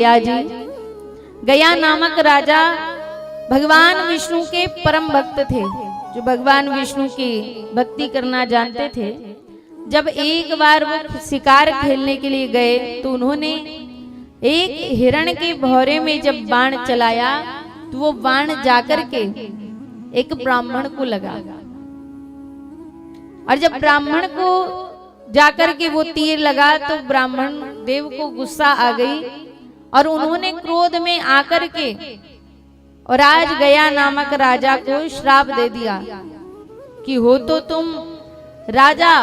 गया जी, गया नामक राजा भगवान विष्णु के परम भक्त थे, जो भगवान विष्णु की भक्ति करना जानते थे। जब एक बार वो शिकार खेलने के लिए गए तो उन्होंने एक हिरण के भौरे में जब बाण चलाया तो वो बाण जाकर के एक ब्राह्मण को लगा, और जब ब्राह्मण को जाकर के वो तीर लगा तो ब्राह्मण देव को गुस्सा आ गई और उन्होंने क्रोध में आकर के और आज गया नामक राजा को श्राप दे दिया कि हो तो तुम राजा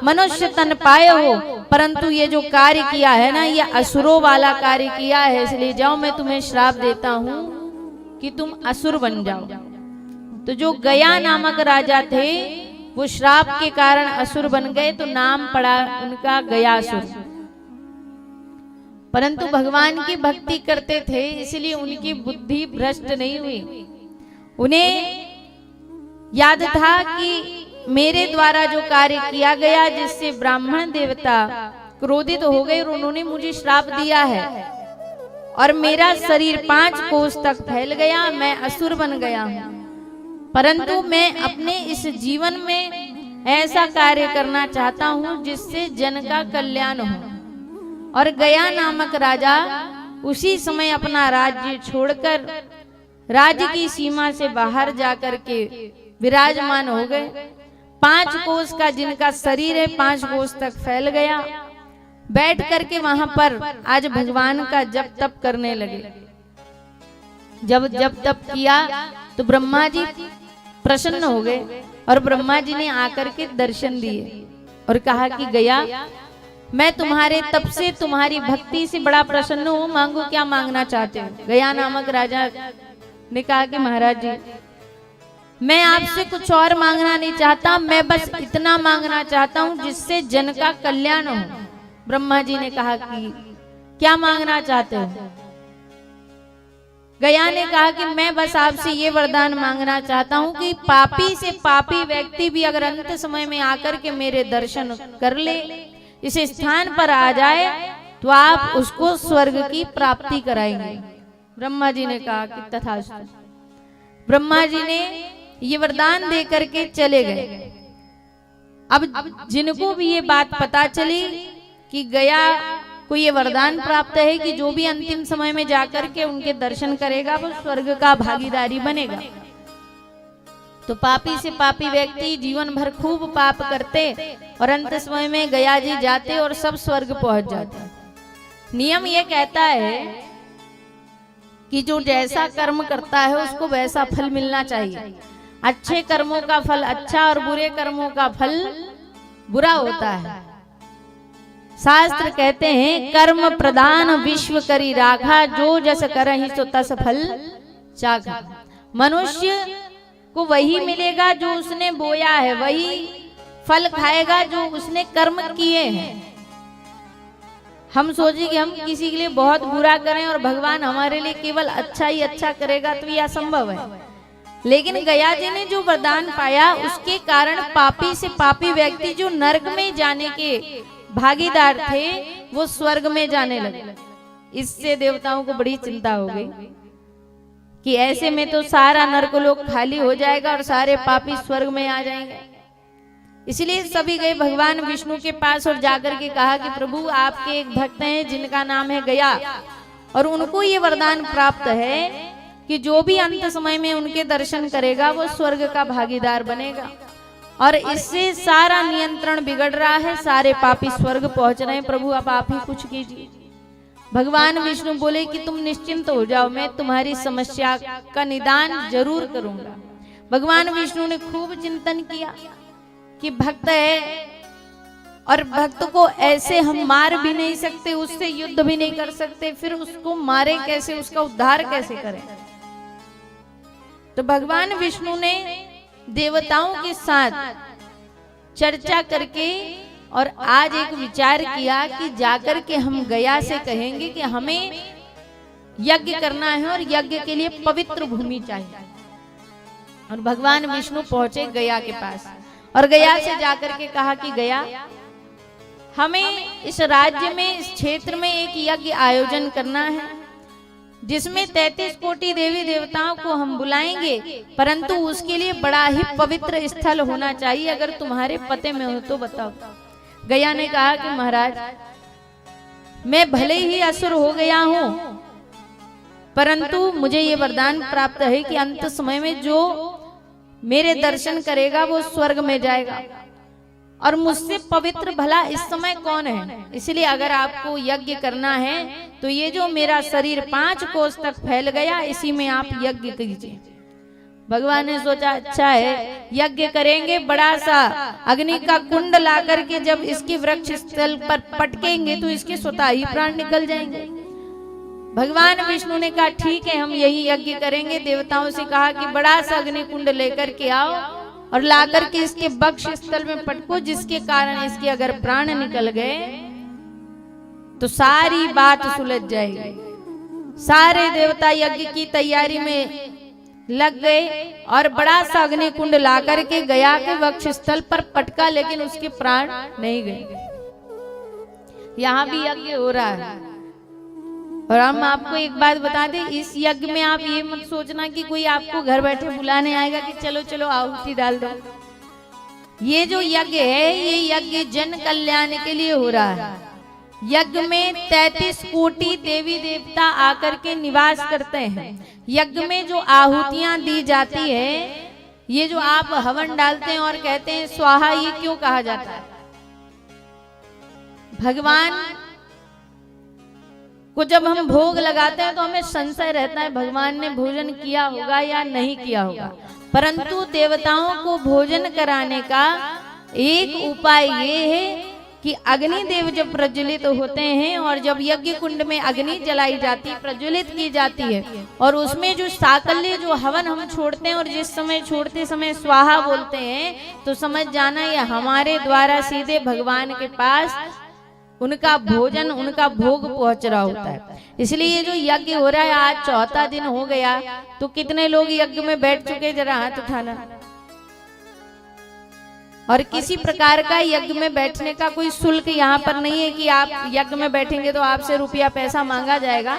मनुष्य तन पाए हो, परंतु ये जो कार्य किया है ना, ये असुरों वाला कार्य किया है, इसलिए जाओ मैं तुम्हें श्राप देता हूं कि तुम असुर बन जाओ। तो जो गया नामक राजा थे वो श्राप के कारण असुर बन गए, तो नाम पड़ा उनका गयासुर। परंतु भगवान की भक्ति करते थे इसलिए उनकी बुद्धि भ्रष्ट नहीं हुई। उन्हें याद था कि मेरे द्वारा जो कार्य किया गया जिससे ब्राह्मण देवता क्रोधित हो गए और उन्होंने मुझे श्राप दिया है और मेरा शरीर 5 कोस तक फैल गया, मैं असुर बन गया हूं। परंतु मैं अपने इस जीवन में ऐसा कार्य करना चाहता हूं जिससे जन का कल्याण हो। और गया नामक राजा उसी समय अपना राज्य छोड़कर राज्य की सीमा से बाहर जाकर के विराजमान हो गए। 5 कोस का जिनका शरीर है 5 कोस तक फैल गया, बैठ करके वहां पर आज भगवान का जप तप करने लगे। जब जप तप किया तो ब्रह्मा जी प्रसन्न हो गए और ब्रह्मा जी ने आकर के दर्शन दिए और कहा कि गया, मैं तुम्हारे तप से तुम्हारी भक्ति से बड़ा प्रसन्न हूं, मांगो क्या मांगना चाहते हो। गया नामक राजा ने कहा कि महाराज जी, मैं आपसे कुछ और मांगना नहीं चाहता, मैं बस इतना मांगना चाहता हूं जिससे जन का कल्याण हो। ब्रह्मा जी ने कहा कि क्या मांगना चाहते हो। गया ने कहा कि मैं बस आपसे ये वरदान मांगना चाहता हूं कि पापी से पापी व्यक्ति भी अगर अंत समय में आकर के मेरे दर्शन कर ले, इस स्थान पर आ जाए, तो आप उसको स्वर्ग की प्राप्ति कराएंगे। ब्रह्मा जी ने कहा कि तथास्तु। ब्रह्मा जी ने ये वरदान दे करके चले गए। अब जिनको भी ये बात पता चली कि गया को ये वरदान प्राप्त है कि जो भी अंतिम समय में जाकर के उनके दर्शन करेगा वो स्वर्ग का भागीदारी बनेगा, तो पापी से पापी व्यक्ति जीवन भर खूब पाप करते और अंत समय में गया जी जाते और सब स्वर्ग पहुंच जाते। नियम ये कहता है कि जो जैसा कर्म करता है उसको वैसा फल मिलना चाहिए। अच्छे कर्मों का फल अच्छा और बुरे कर्मों का फल बुरा होता है। शास्त्र कहते हैं कर्म प्रधान विश्व करी राखा, जो जस करहि सो तस फल चाखा। मनुष्य को वही मिलेगा जो उसने बोया है, वही फल खाएगा जो उसने कर्म किए हैं। हम सोचे कि हम किसी के लिए बहुत बुरा करें और भगवान हमारे लिए केवल अच्छा ही अच्छा करेगा, तो ये असंभव है। लेकिन गया जी ने जो वरदान पाया उसके कारण पापी से पापी व्यक्ति जो नरक में जाने के भागीदार थे वो स्वर्ग में जाने लगे। इससे देवताओं को बड़ी चिंता हो गई कि ऐसे में तो सारा नरकलोक खाली हो जाएगा और सारे पापी स्वर्ग में आ जाएंगे। इसलिए सभी गए भगवान विष्णु के पास और जाकर के कहा कि प्रभु, आपके एक भक्त हैं जिनका नाम है गया, और उनको ये वरदान प्राप्त है कि जो भी अंत समय में उनके दर्शन करेगा वो स्वर्ग का भागीदार बनेगा, और इससे सारा नियंत्रण बिगड़ रहा है, सारे पापी स्वर्ग पहुंच रहे हैं। प्रभु अब आप ही कुछ कीजिए। भगवान विष्णु बोले कि तुम निश्चिंत हो जाओ, मैं तुम्हारी समस्या का निदान जरूर करूंगा। भगवान विष्णु ने खूब चिंतन किया कि भक्त है और भक्त को ऐसे हम मार भी नहीं सकते, उससे युद्ध भी नहीं कर सकते, फिर उसको मारे कैसे, उसका उद्धार कैसे करें। तो भगवान विष्णु ने देवताओं के साथ चर्चा करके और आज एक विचार किया कि जाकर के हम गया से कहेंगे कि हमें यज्ञ करना है और यज्ञ के लिए पवित्र भूमि चाहिए। और भगवान विष्णु पहुंचे गया के पास और गया से जाकर के कहा कि गया, हमें इस राज्य में इस क्षेत्र में एक यज्ञ आयोजन करना है जिसमें 33 कोटि देवी देवताओं को हम बुलाएंगे, परंतु उसके लिए बड़ा ही पवित्र स्थल होना चाहिए। अगर तुम्हारे पते में हो तो बताओ। गया ने कहा कि महाराज, मैं भले ही असुर हो गया हूं, परंतु मुझे ये वरदान प्राप्त है कि अंत समय में जो मेरे दर्शन करेगा वो स्वर्ग में जाएगा, और मुझसे पवित्र भला इस समय कौन है। इसलिए अगर आपको यज्ञ करना है तो ये जो मेरा शरीर 5 कोस तक फैल गया, इसी में आप यज्ञ कीजिए। भगवान ने सोचा अच्छा है, यज्ञ करेंगे, बड़ा सा अग्नि का कुंड ला करके जब इसके वृक्ष स्थल पर पटकेंगे तो इसके स्वतः ही प्राण निकल जाएंगे। भगवान विष्णु ने कहा ठीक है, हम यही यज्ञ करेंगे। देवताओं से कहा कि बड़ा सा अग्नि कुंड लेकर के आओ और लाकर के इसके वक्ष स्थल में पटको, जिसके कारण इसके अगर प्राण निकल गए तो सारी बात सुलझ जाएगी। सारे देवता यज्ञ की तैयारी में लग गए और बड़ा सा अग्नि कुंड ला करके गया के वक्ष स्थल पर पटका, लेकिन उसके प्राण नहीं गए। यहाँ भी यज्ञ हो रहा है। और हम आपको एक बात बता दें, इस यज्ञ में आप ये मत सोचना कि कोई आपको घर बैठे बुलाने आएगा कि चलो चलो आहुति डाल दो। ये जो यज्ञ है, ये यज्ञ जन कल्याण के लिए हो रहा है। यज्ञ में 33 कोटि देवी देवता आकर के निवास करते हैं। यज्ञ में जो आहुतियां दी जाती है, ये जो आप हवन डालते हैं और कहते हैं स्वाहा, ये क्यों कहा जाता है? भगवान को जब हम भोग लगाते हैं तो हमें संशय रहता है भगवान ने भोजन किया होगा या नहीं किया होगा, परंतु देवताओं को भोजन कराने का एक उपाय ये है कि अग्नि देव जब प्रज्वलित होते हैं और जब यज्ञ कुंड में अग्नि जलाई जाती है, प्रज्वलित की जाती है, और उसमें जो साकल्य जो हवन हम छोड़ते हैं और जिस समय छोड़ते समय स्वाहा बोलते हैं, तो समझ जाना ये हमारे द्वारा सीधे भगवान के पास उनका भोजन, उनका भोग पहुंच रहा होता है। इसलिए ये जो यज्ञ हो रहा है, आज 4था दिन हो गया, तो कितने लोग यज्ञ में बैठ चुके, जरा हाथ उठाना। और किसी प्रकार का यज्ञ में बैठने का कोई शुल्क यहाँ पर नहीं है कि आप यज्ञ में बैठेंगे तो आपसे रुपया पैसा मांगा जाएगा।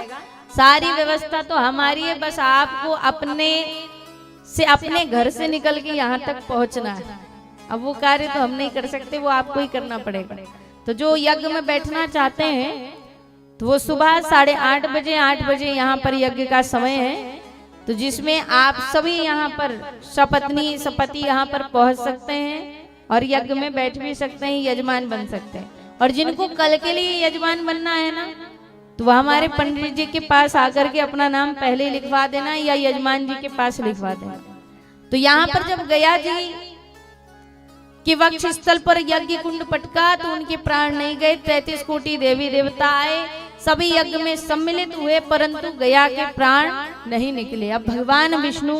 सारी व्यवस्था तो हमारी है, बस आपको अपने घर से निकल के यहाँ तक पहुँचना है। अब वो कार्य तो हम नहीं कर सकते, वो आपको ही करना पड़ेगा। तो जो यज्ञ में बैठना चाहते हैं तो वो सुबह 8:30 बजे 8 बजे यहाँ पर यज्ञ का समय है, तो जिसमें आप सभी यहाँ पर सपत्नी सपति यहाँ पर पहुँच सकते हैं और यज्ञ में बैठ भी सकते हैं, यजमान बन सकते हैं। और जिनको कल के लिए यजमान बनना है ना, तो वह हमारे पंडित जी के पास आकर के अपना नाम पहले लिखवा देना या यजमान जी के पास लिखवा देना। तो यहाँ पर जब गया जी कि वक्ष स्थल पर यज्ञ कुंड पटका तो उनके प्राण नहीं गए। 33 कोटि देवी देवता आए, सभी यज्ञ में सम्मिलित हुए, परंतु गया के प्राण नहीं निकले। अब भगवान विष्णु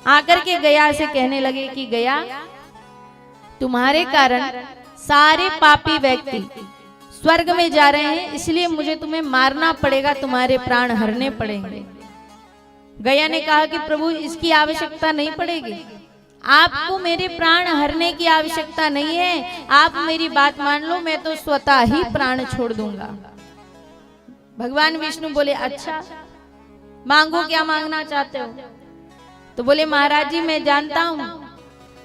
आकर के गया से कहने लगे कि गया, तुम्हारे कारण सारे पापी व्यक्ति स्वर्ग में जा रहे हैं, इसलिए मुझे तुम्हें मारना पड़ेगा, तुम्हारे प्राण हरने पड़ेंगे। गया ने कहा कि प्रभु इसकी आवश्यकता नहीं पड़ेगी, आपको मेरे प्राण हरने की आवश्यकता नहीं है, आप मेरी बात मान लो, मैं तो स्वतः ही प्राण छोड़ दूंगा। भगवान विष्णु बोले अच्छा मांगो, क्या मांगना चाहते हो? तो बोले महाराज जी, मैं जानता हूं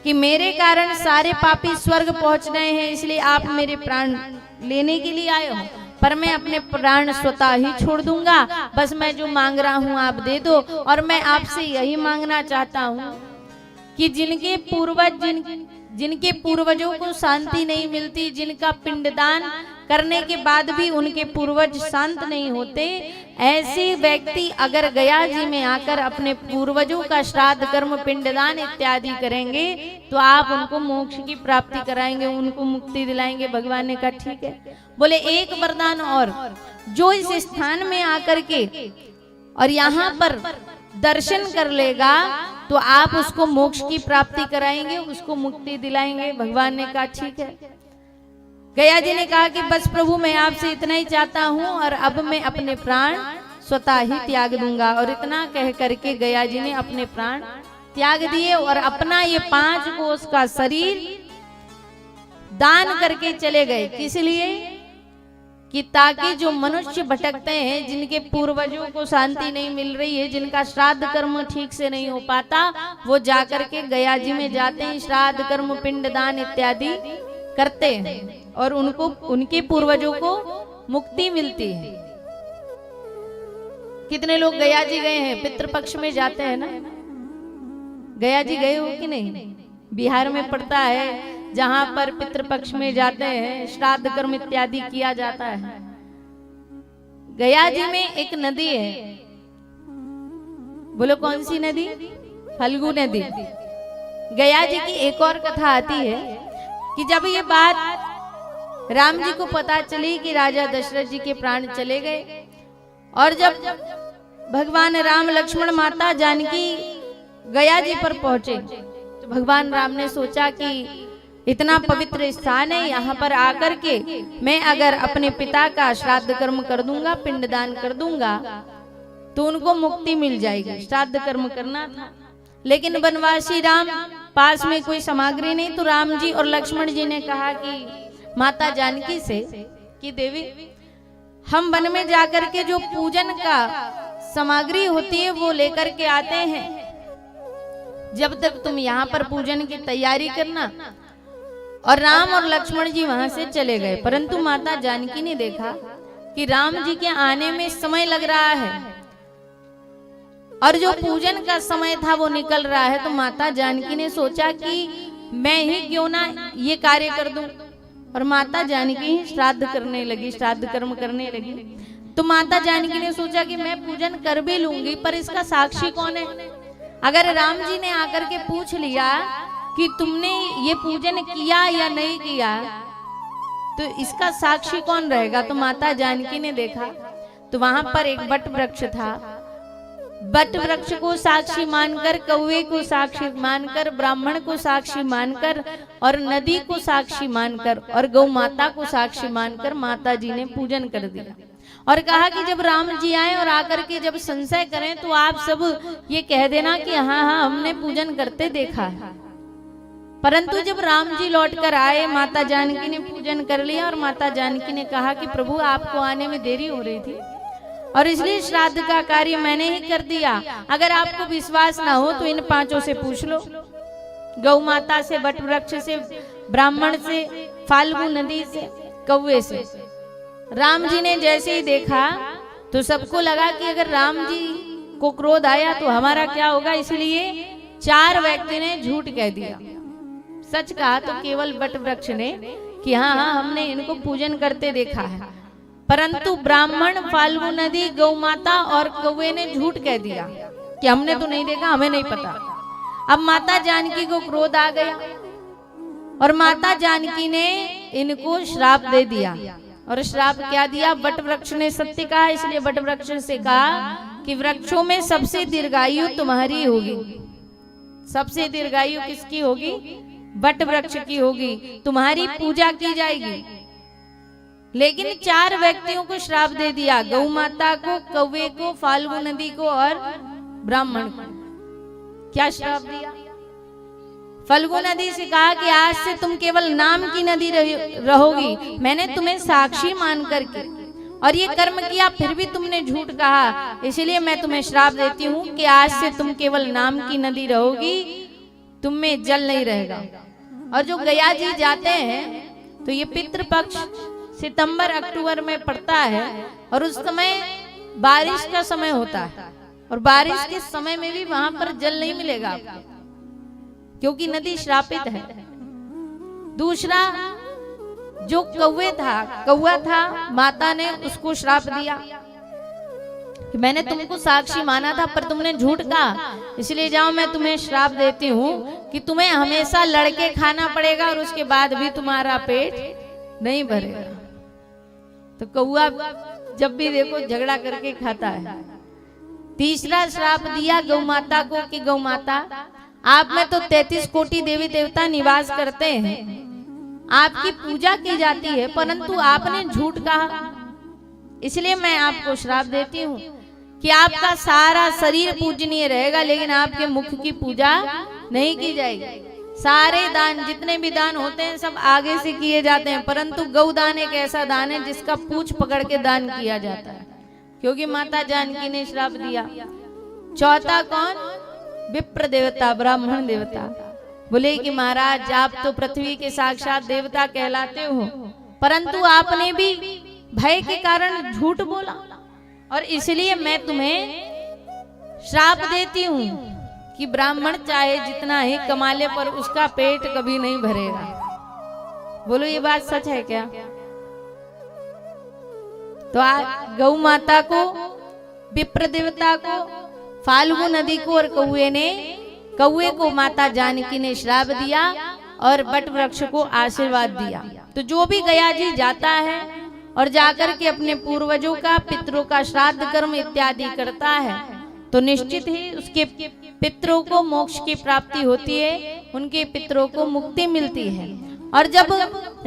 कि मेरे कारण सारे पापी स्वर्ग पहुंच रहे हैं, इसलिए आप मेरे प्राण लेने के लिए आए हो, पर मैं अपने प्राण स्वतः ही छोड़ दूंगा। बस मैं जो मांग रहा हूं आप दे दो। और मैं आपसे यही मांगना चाहता हूं कि जिनके पूर्वजों को शांति नहीं मिलती, जिनका पिंडदान करने के बाद भी उनके पूर्वज शांत नहीं होते, ऐसे व्यक्ति अगर गया जी में आकर अपने पूर्वजों का श्राद्ध कर्म पिंडदान इत्यादि करेंगे तो आप उनको मोक्ष की प्राप्ति कराएंगे, उनको मुक्ति दिलाएंगे। भगवान ने कहा ठीक है। बोले एक वरदान और, जो इस स्थान में आकर के और यहाँ पर दर्शन कर लेगा तो आप उसको मोक्ष की प्राप्ति कराएंगे, उसको मुक्ति दिलाएंगे। भगवान ने कहा ठीक है। गया जी ने कहा कि बस प्रभु मैं आपसे इतना ही चाहता हूँ और अब मैं अपने प्राण स्वतः ही त्याग दूंगा। और इतना कह करके गया जी ने अपने प्राण त्याग दिए और अपना ये 5 कोस का शरीर दान करके चले गए। किस लिए? कि ताकि जो मनुष्य भटकते हैं, जिनके पूर्वजों को शांति नहीं मिल रही है, जिनका श्राद्ध कर्म ठीक से नहीं हो पाता, वो जाकर के गया जी में जाते हैं, श्राद्ध कर्म पिंडदान इत्यादि करते हैं और उनको उनके पूर्वजों को मुक्ति मिलती है। कितने लोग गया जी गए हैं, पितृपक्ष में जाते हैं ना। गया जी गए हो कि नहीं? बिहार में पड़ता है, जहां पर पितृपक्ष में जाते हैं, श्राद्ध कर्म इत्यादि किया जाता है। गया जी में एक नदी है, बोलो कौन सी नदी? फल्गु नदी। गया जी की एक और कथा आती है कि जब ये बात राम जी को पता चली कि राजा दशरथ जी के प्राण चले गए, और जब भगवान राम लक्ष्मण माता जानकी गया जी पर पहुंचे, तो भगवान राम ने सोचा कि इतना पवित्र स्थान है, यहाँ पर आकर के मैं अगर अपने पिता का श्राद्ध कर्म कर दूंगा, पिंडदान कर दूंगा, तो उनको मुक्ति मिल जाएगी। श्राद्ध कर्म करना था, लेकिन वनवासी राम, पास में कोई सामग्री नहीं, तो राम जी और लक्ष्मण जी ने कहा कि माता जानकी से कि देवी, हम वन में जाकर के जो पूजन का सामग्री होती है वो लेकर के आते हैं, जब तक तुम यहाँ पर पूजन की तैयारी करना। और राम और लक्ष्मण जी वहां से चले गए, परंतु माता जानकी ने देखा कि राम जी के आने में समय लग रहा है और जो पूजन का समय था वो निकल रहा है। तो माता जानकी ने सोचा कि मैं ही क्यों ना ये कार्य कर दूं, और माता जानकी ही श्राद्ध करने लगी, श्राद्ध कर्म करने लगी। तो माता जानकी ने सोचा कि मैं पूजन कर भी लूंगी, पर इसका साक्षी कौन है? अगर राम जी ने आकर के पूछ लिया कि तुमने ये पूजन किया या नहीं किया, तो इसका साक्षी कौन रहेगा? तो माता जानकी ने देखा तो वहां पर एक बट वृक्ष था। बट वृक्ष को साक्षी मानकर, कौवे को साक्षी मानकर, ब्राह्मण को साक्षी मानकर, और नदी को साक्षी मानकर, और गौ माता को साक्षी मानकर माता जी ने पूजन कर दिया और कहा कि जब राम जी आए और आकर के जब संशय करें तो आप सब ये कह देना कि हाँ हाँ हमने पूजन करते देखा है। परंतु जब राम जी लौट कर आए, माता जानकी ने पूजन कर लिया और माता जानकी ने कहा कि प्रभु आपको आने में देरी हो रही थी और इसलिए श्राद्ध का कार्य मैंने ही कर दिया। अगर आपको विश्वास ना हो तो इन पांचों से पूछ लो, गौ माता से, बट वृक्ष से, ब्राह्मण से, फाल्गु नदी से, कौवे से। राम जी ने जैसे ही देखा तो सबको लगा कि अगर राम जी को क्रोध आया तो हमारा क्या होगा, इसलिए चार व्यक्ति ने झूठ कह दिया। सच कहा तो केवल बट वृक्ष ने कि हाँ हाँ हमने इनको पूजन करते देखा है, परंतु ब्राह्मण, फाल्गु नदी, गौ माता और कौवे ने झूठ कह दिया कि हमने तो नहीं देखा, हमें नहीं पता। अब माता जानकी को क्रोध आ गया और माता जानकी ने इनको श्राप दे दिया। और श्राप क्या दिया? बट वृक्ष ने सत्य कहा, इसलिए बट वृक्ष से कहा कि वृक्षों में सबसे दीर्घायु तुम्हारी होगी। सबसे दीर्घायु किसकी होगी? बट वृक्ष की होगी, तुम्हारी पूजा की जाएगी। लेकिन चार व्यक्तियों को श्राप दे दिया, गौ माता को, कौवे को, फाल्गु नदी को और ब्राह्मण को। क्या श्राप दिया? फाल्गु नदी से कहा कि आज से तुम केवल नाम की नदी रहोगी, मैंने तुम्हें साक्षी मान करके और ये कर्म किया, फिर भी तुमने झूठ कहा, इसलिए मैं तुम्हें श्राप देती हूँ कि आज से तुम केवल नाम की नदी रहोगी, तुम में जल नहीं रहेगा। और जो गया जी जाते हैं तो ये पितृपक्ष सितंबर अक्टूबर में पड़ता है और उस समय बारिश का समय होता है, और बारिश के समय में भी वहां पर जल नहीं मिलेगा आपको, क्योंकि नदी श्रापित है। दूसरा, जो कौवा था, माता ने उसको श्राप दिया कि मैंने तुमको साक्षी माना था पर तुमने झूठ कहा, इसलिए जाओ मैं तुम्हें श्राप देती हूँ कि तुम्हें हमेशा लड़के खाना पड़ेगा और उसके बाद भी तुम्हारा पेट नहीं भरेगा। तो कौवा जब भी देखो झगड़ा करके खाता है। तीसरा श्राप दिया गौ माता को कि गौ माता, आप में तो 33 कोटि देवी देवता निवास करते हैं, आपकी पूजा की जाती है, परंतु आपने झूठ कहा, इसलिए मैं आपको श्राप देती हूँ कि आपका सारा शरीर पूजनीय रहेगा लेकिन आपके मुख की पूजा नहीं की जाएगी। सारे दान जितने भी दान होते हैं सब आगे से किए जाते हैं, परंतु गौदान एक ऐसा दान है जिसका पूंछ पकड़ के दान किया जाता है, क्योंकि माता जानकी ने श्राप दिया। चौथा कौन? विप्र देवता, ब्राह्मण देवता। बोले कि महाराज आप तो पृथ्वी के साक्षात देवता कहलाते हो, परंतु आपने भी भय के कारण झूठ बोला और इसलिए मैं तुम्हें श्राप देती हूं कि ब्राह्मण चाहे जितना ही कमा ले पर उसका पेट कभी नहीं भरेगा। बोलो ये बात सच है क्या? तो आज गौ माता को, विप्र देवता को, फाल्गु नदी को और कौए को माता जानकी ने श्राप दिया और बट वृक्ष को आशीर्वाद दिया। तो जो भी गया जी जाता है और जाकर के अपने पूर्वजों का, पितरों का श्राद्ध कर्म इत्यादि करता है तो निश्चित ही उसके पितरों को मोक्ष की प्राप्ति होती है, उनके पितरों को मुक्ति मिलती है। और जब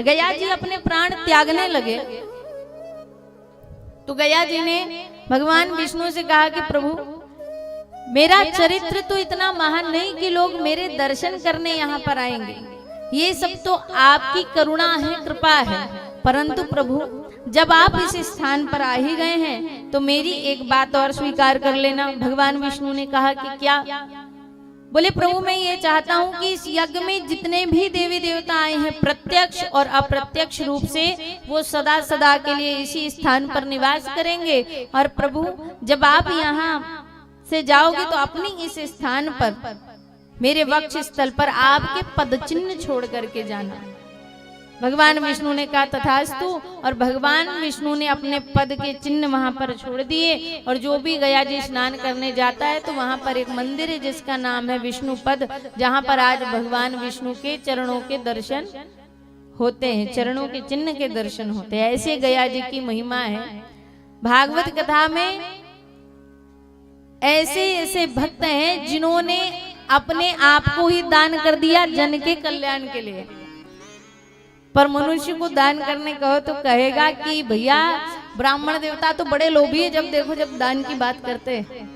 गया जी अपने प्राण त्यागने लगे तो गया जी ने भगवान विष्णु से कहा कि प्रभु मेरा चरित्र तो इतना महान नहीं कि लोग मेरे दर्शन करने यहाँ पर आएंगे, ये सब तो आपकी करुणा है, कृपा है, परंतु प्रभु जब आप इस स्थान पर आ ही गए हैं तो मेरी एक बात और स्वीकार कर लेना। भगवान विष्णु ने कहा कि क्या? बोले प्रभु मैं ये चाहता हूं कि इस यज्ञ में जितने भी देवी देवता आए हैं प्रत्यक्ष और अप्रत्यक्ष रूप से वो सदा सदा के लिए इसी स्थान पर निवास करेंगे, और प्रभु जब आप यहाँ से जाओगे तो अपनी इस स्थान पर मेरे वक्ष स्थल पर आपके पद चिन्ह छोड़ करके जाना। भगवान विष्णु ने कहा तथास्तु, और भगवान विष्णु ने अपने पद के चिन्ह वहां पर छोड़ दिए। और जो भी गया जी स्नान करने जाता है तो वहां पर एक मंदिर है जिसका नाम है विष्णु पद, जहां पर आज भगवान विष्णु के चरणों के दर्शन होते हैं, चरणों के चिन्ह के दर्शन होते हैं। ऐसे गया जी की महिमा है। भागवत कथा में ऐसे ऐसे भक्त हैं जिन्होंने अपने आप को ही दान कर दिया जन के कल्याण के लिए, पर मनुष्य को दान करने कहो तो कहेगा कि भैया ब्राह्मण देवता तो बड़े लोभी है, जब देखो जब दान की बात करते हैं।